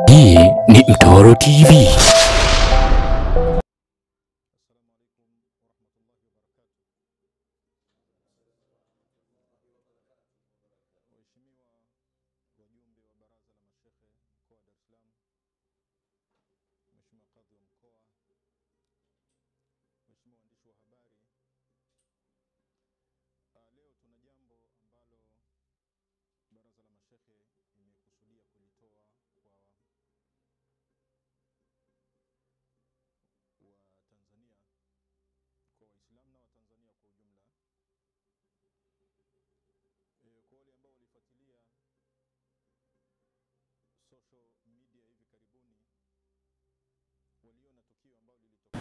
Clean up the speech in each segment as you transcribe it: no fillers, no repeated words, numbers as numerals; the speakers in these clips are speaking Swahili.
Hii ni Mtoro TV.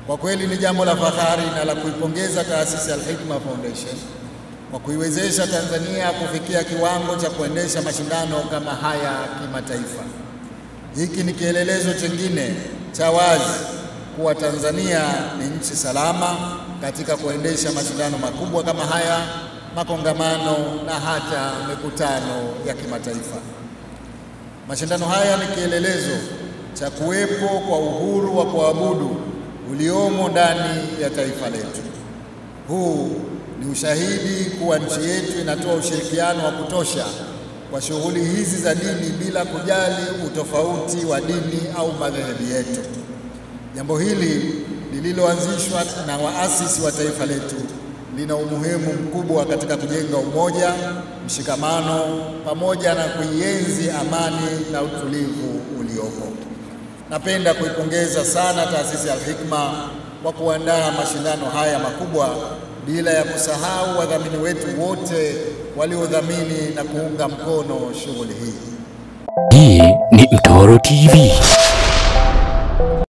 Kwa kweli ni jambo la fahari na la kuipongeza taasisi ya Al-Hikma Foundation kwa kuiwezesha Tanzania kufikia kiwango cha kuendesha mashindano kama haya kimataifa. Hiki ni kielelezo chengine cha wazi kuwa Tanzania ni nchi salama katika kuendesha mashindano makubwa kama haya, makongamano na hata mikutano ya kimataifa. Mashindano haya ni kielelezo cha kuwepo kwa uhuru wa kuabudu uliomo ndani ya taifa letu. Huu ni ushahidi kuwa nchi yetu inatoa ushirikiano wa kutosha kwa shughuli hizi za dini bila kujali utofauti wa dini au madhehebu yetu. Jambo hili lililoanzishwa na waasisi wa taifa letu lina umuhimu mkubwa katika kujenga umoja, mshikamano pamoja na kuienzi amani na utulivu uliopo. Napenda kuipongeza sana taasisi ya Al-Hikma kwa kuandaa mashindano haya makubwa, bila ya kusahau wadhamini wetu wote waliodhamini na kuunga mkono shughuli hii. Hii ni Mtoro TV.